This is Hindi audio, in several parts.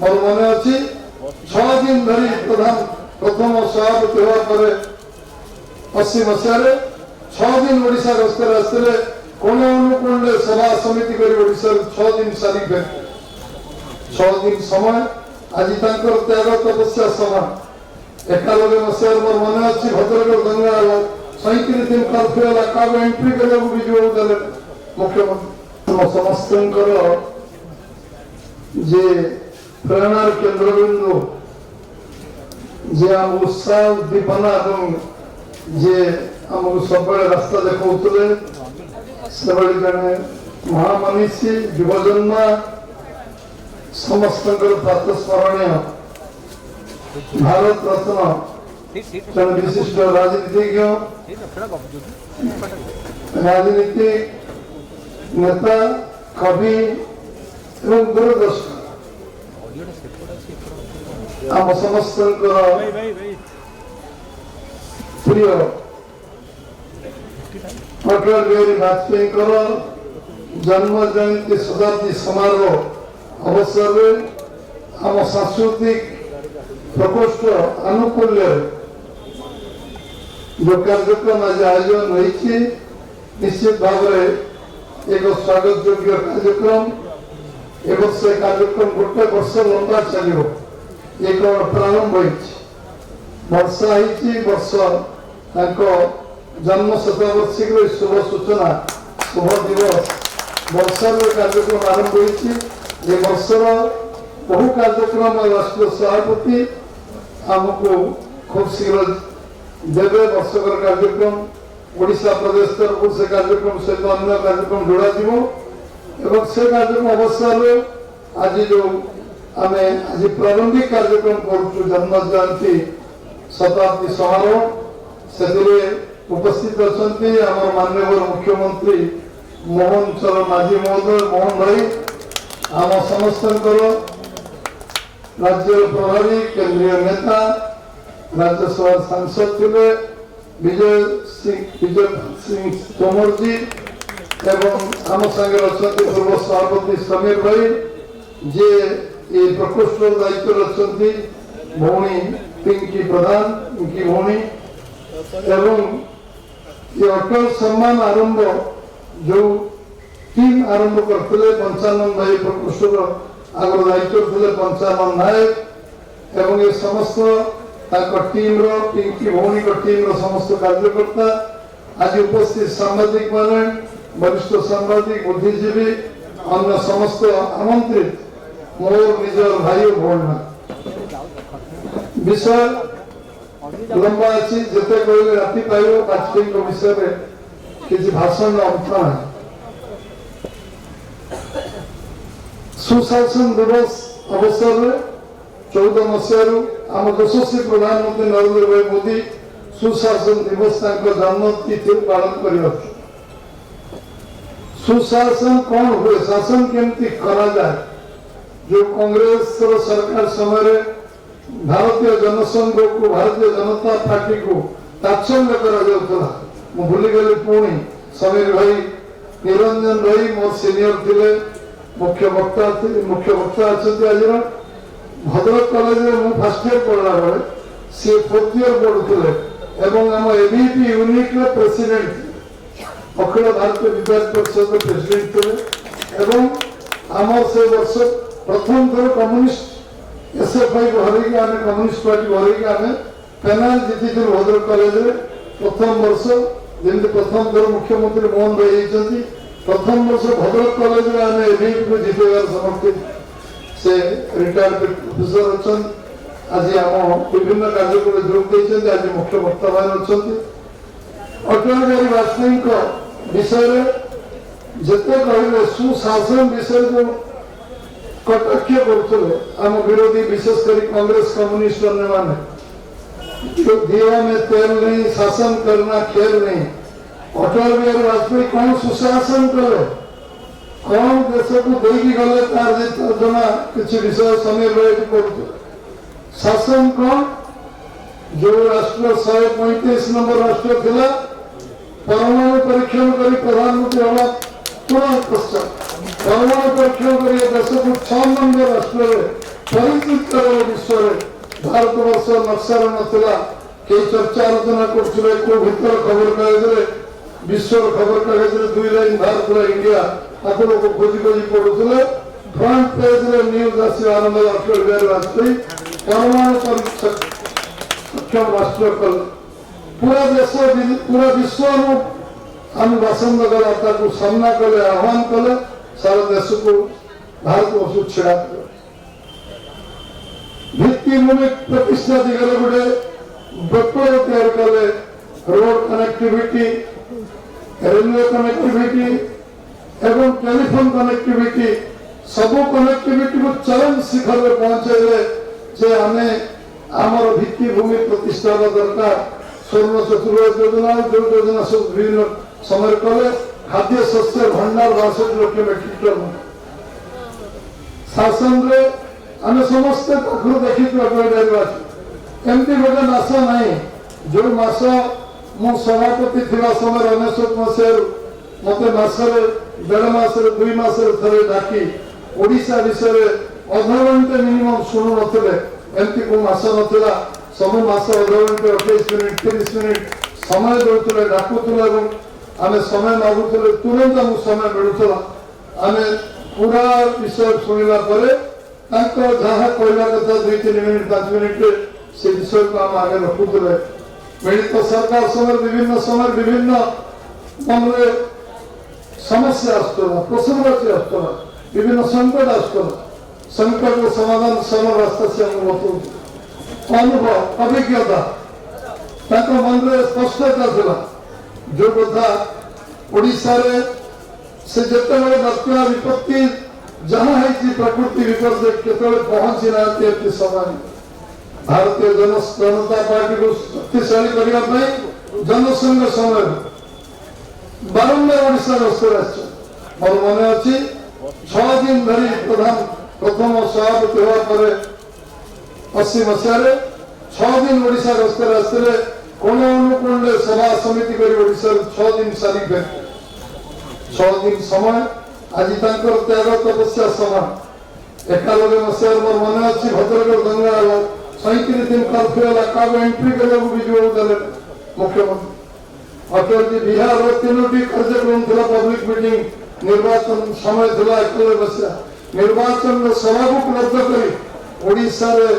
मोर मन अच्छी 6 दिन धरी प्रधान प्रथम सभापति हवा पर 80 मसीह 6 दिन ओडिशा गस्तर आसते कोण अनुकोण सभा समिति कर 6 दिन सारी 6 दिन समय आज त्याग तपस्या समान 91 मसीह मोर मन अच्छी भद्रक दंगा 37 दिन कर्फ्यू है का एंट्री करने विजु देले मुख्यमंत्री समस्त जे प्रेरणार केन्द्रबिंदु जे आम उत्साह उद्दीपना जे आमको सब रास्ता देखते से जड़े महामनीषी युवजन्म समस्त प्रातस्मरणीय भारत रत्न जन विशिष्ट राजनीतिज्ञ राजनीतिक नेता कवि एवं दूरदर्शन आम समस्त प्रिय अटल बिहारी वाजपेयी जन्म जयंती शताब्दी समारोह अवसर में आम सांस्कृतिक प्रकोष्ठ आनुकूल्य जो कार्यक्रम आज आयोजन होती निश्चित भाव में एक स्वागत योग्य कार्यक्रम ए वर्ष कार्यक्रम गोटे वर्ष लंबा चलो एक प्रारंभ वर्षा वर्ष जन्म शतवर्षिक शुभ सूचना शुभ दिवस वर्षर कार्यक्रम आरंभ होती वर्षर बहु कार्यक्रम राष्ट्रीय सभापति आमको खूब शीघ्र देवे वर्षकर कार्यक्रम ओडिशा प्रदेश तरफ से कार्यक्रम सहित अन्य कार्यक्रम जोड़ा एवं से कार्यक्रम अवसर आज जो आम आज प्रारंभिक कार्यक्रम करुचु जन्म जयंती शताब्दी समारोह से उपस्थित अच्छा माननीय मुख्यमंत्री मोहन चरण माझी महोदय मोहन भाई आम समस्त राज्य प्रभारी केंद्रीय नेता राज्यसभा सांसद थे विजय सिंह तोमर जी एवं आम संगे अच्छा पूर्व सभापति समीर भाई जे ये प्रकोष्ठ दायित्व अच्छा भौणी पिंकी प्रधान पिंकी भौणी एवं ये अटल सम्मान आरंभ जो टीम आरंभ करते पंचानन भाई प्रकोष्ठ आगर दायित्व थे पंचानन नायक एवं ये समस्त टीम पिंकी भौणी टीम समस्त कार्यकर्ता आज उपस्थित सांबादिक माने वरिष्ठ सांबादिक बुद्धिजीवी अन्य समस्त आमंत्रित मोर निजर भाई भौणी विषय लंबा अच्छी जिते कहले राति पाइब वाजपेयी विषय में किसी भाषण अंत ना सुशासन दिवस अवसर में 14 मसीह आम यशस्वी प्रधानमंत्री नरेंद्र भाई मोदी सुशासन दिवस जन्म तिथि पालन कर सुशासन कौन हुए शासन केमती करा जाए जो कांग्रेस सरकार समय भारतीय जनसंघ को भारतीय जनता पार्टी को तात्सल्य करा भूली गली पुणी समीर भाई निरंजन भाई मोर सीनियर थे मुख्य वक्ता अच्छा आज भद्रक कॉलेज में फर्स्ट इयर पढ़ला बेले सी 4th इयर पढ़ुले आम ABP unit president Akhil Bharatiya विद्यार्थी परिषद प्रेसिडेंट थे आम से वर्ष प्रथम थर कम्युनिस्ट एसएफआई को हरई आम कम्युनिस्ट पार्टी को हरई आम पेनाल जीति भद्रक कॉलेज प्रथम वर्ष जमी प्रथम थर मुख्यमंत्री मोहन भाई होती प्रथम वर्ष भद्रक कॉलेज में आम एबीपी को जितेबार समर्थित से रिटायर्ड प्रोफेसर अच्छा आज आम विभिन्न कार्यक्रम जोग देते आज मुख्य वक्ता भाई अच्छा अटल बिहारी वाजपेयी विषय जिते कहले सुशासन विषय जो कटाक्ष करते आम विरोधी विशेषकर कांग्रेस कम्युनिस्ट माने जो दिया में तेल नहीं शासन करना खेल नहीं अटल बिहारी वाजपेयी कौन सुशासन कले कौन देश को देगी गले तार जना किसी विषय समीर भाई पड़ते शासन कौन जो राष्ट्र 135 नंबर राष्ट्र थिला परमाणु परीक्षण करी प्रधानमंत्री हवा तुरंत पश्चात परमाणु परीक्षण करी देश को 6 नंबर राष्ट्र परिचित विश्व भारत वर्ष नक्सार नथिला कई चर्चा आलोचना करथिले को भीतर खबर कागज विश्व खबर कागज 2 लाइन भारत इंडिया आपन को खोजी खोजी पढुथिले फ्रंट पेज रे न्यूज आसी आरंभ अटल बिहारी वाजपेयी परमाणु सक्षम राष्ट्र कल पूरा देश पूरा विश्व हम बासंद गला को सामना कले आह्वान कले सारा देश को भारत वर्ष छेड़ा भित्तिभूमि प्रतिष्ठा दिगले गोटे विप्लव तैयार कले रोड कनेक्टिविटी रेलवे कनेक्टिविटी एवं टेलीफोन कनेक्टिविटी सब कनेक्टिविटी को चरम शिखर में पहुंचे जे आमे आमर भित्तिभूमि प्रतिष्ठा दरकार स्वर्ण चतुर्थ योजना जो योजना सब विभिन्न समय कले खाद्य शस्य भंडार 62 लाख मेट्रिक टन शासन रे आम समस्त पाखु देखी एमती गोटे मास ना जो मास मु सभापति थिबा समय 19 मसीह मत मसरे 1.5 मास 2 मास थे डाकी ओडिशा विषय अध घंटे मिनिमम शुणु नथिले एमती को मास नथिला सब मास अध घंटे 28 मिनिट 30 मिनिट समय दौले डाकुले आम समय मागुले तुरंत आम समय मिलूला आम पूरा विषय शुणा जहाँ कहला कथा 2-3 मिनिट 5 मिनिट से विषय को आम आगे रखुले मिलित सरकार समय विभिन्न मन में समस्या आसला प्रसंगवाची आसला विभिन्न संकट आसला संकट को समाधान सरल रास्ता से हम बताऊ अनुभव अभिज्ञता मन में स्पष्टता था जो कथा ओडिशा रे से जते बात्या विपत्ति जहाँ है प्रकृति विपर्य केतले पहुंची ना समय भारतीय जनता पार्टी को शक्तिशाली करने जनसंघ समय बारंबार ओडिशा गस्त मोर मन अच्छी 6 दिन धरी प्रथम सभापति होगा 80 मसीह 6 दिन ओडिशा गस्त आसते कोण अनुकोण सभा समिति कर 6 दिन सारी 6 दिन समय आज त्याग तपस्या समान 91 मसीह मोर मन अच्छी भद्रक दंगा 37 दिन कर्फ्यू है एंट्री करने विजुअल देले मुख्यमंत्री अटल जी बिहार 3टी कार्यक्रम था पब्लिक मीटिंग निर्वाचन समय था 91 मसीह निर्वाचन सभा को उपलब्ध कर ओडिशा रे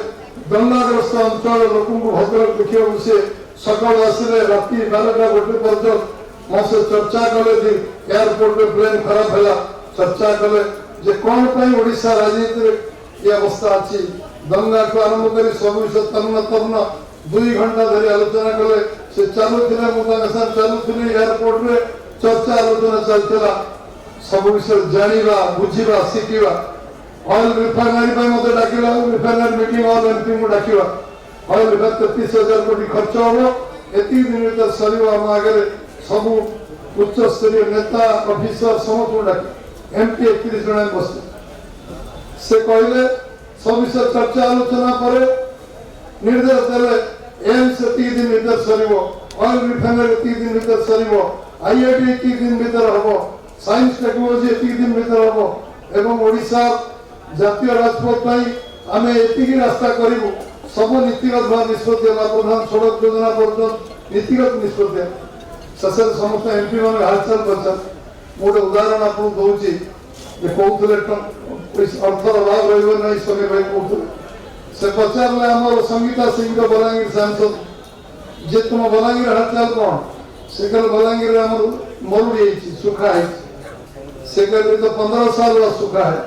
दंगाग्रस्त अंचल लोक भद्रक देखा सी सकाल आसिले राति 12टा 1 पर्यटन मसे चर्चा कले एयरपोर्ट में प्लेन खराब है चर्चा कले जे कौन पाई ओडिशा राजनीति ये अवस्था अच्छी दंगा को आरंभ कर सब विषय तरुण 2 घंटा धरी आलोचना कले से चालू एयरपोर्ट में चर्चा आलोचना चलता सब विषय जानिबा बुझिबा शिखिबा ऑयल रिफाइनरी मत डाक रिफाइनरी मीटिंग ऑल एमपी को डाक ऑयल 33,000 कोटी खर्च हम एति दिन भर सर आम आगे सब उच्च स्तरीय नेता ऑफिसर समस्त डाक एमपी 31 जन बस से कहले सब विषय चर्चा आलोचना पर निर्देश देले एम्स 3 दिन भीतर सर ऑयल रिफाइनरी 3 दिन भीतर सर आईआईटी 3 दिन भीतर हम साइंस टेक्नोलॉजी 3 दिन भीतर हम एवं ओडिशा जातीय राजपथ आम एति रास्ता करूँ सब नीतिगत भाव निष्पत्ति प्रधान सड़क योजना पर्यटन नीतिगत निष्पत्ति शेष समस्त एमपी मान हालचाल पचार गोटे उदाहरण आपको दूसरी कहते अर्थर अभाव रहा समीर भाई कहते से पचारे आम संगीता सिंह बलांगीर सांसद जे तुम बलांगीर हालचाल कौन से कल बलांगीर मरुड़ी सुखा है से कहते तो 15 साल सुखा है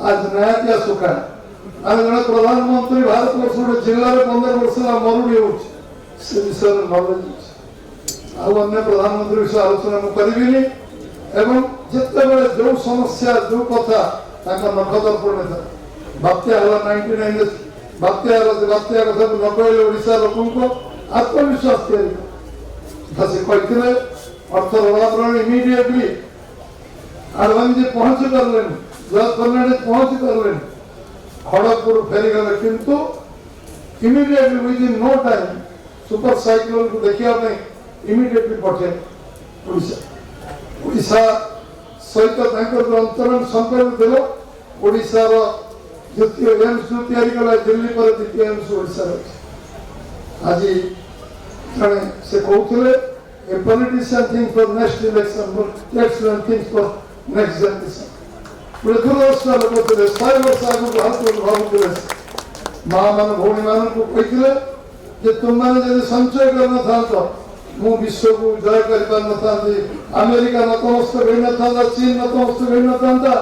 आज नया क्या सुखा है जड़े प्रधानमंत्री भारत वर्ष गोटे जिले में 15 वर्ष मरुड़ी हो विषय नॉलेज अन्य प्रधानमंत्री विषय आलोचना मुझे एवं जिते बड़े जो समस्या जो कथा नखदर्पण था बात्या 99 बात्या कथा न कहले ओडिशा लोक आत्मविश्वास से कहते अर्थर अभाव इमिडिएटली आडवाणी पहुंची पारे जॉर्ज फर्नांडिस पहुंची पारे खड़गपुर फेरीगले किंतु immediately within no time super cyclone को देखा इमिडिएटली पठे ओडिशा सहित जो अंतरण संपर्क दिल ओडिशार द्वितीय एम्स जो तैयारी कला दिल्ली पर द्वितीय एम्स ओडिशा रे आज जने से कहउतले a politician think for next election but statesman think for next generation पुरे दुरवस्था लोक थे 100 वर्ष आगु भारत भावुले मां मन भौणी मान को कहितले जे तुम माने यदि संचय करना था तो मु विश्व को जय कर पार न था अमेरिका नतमस्तक होई न था चीन नतमस्तक होई न था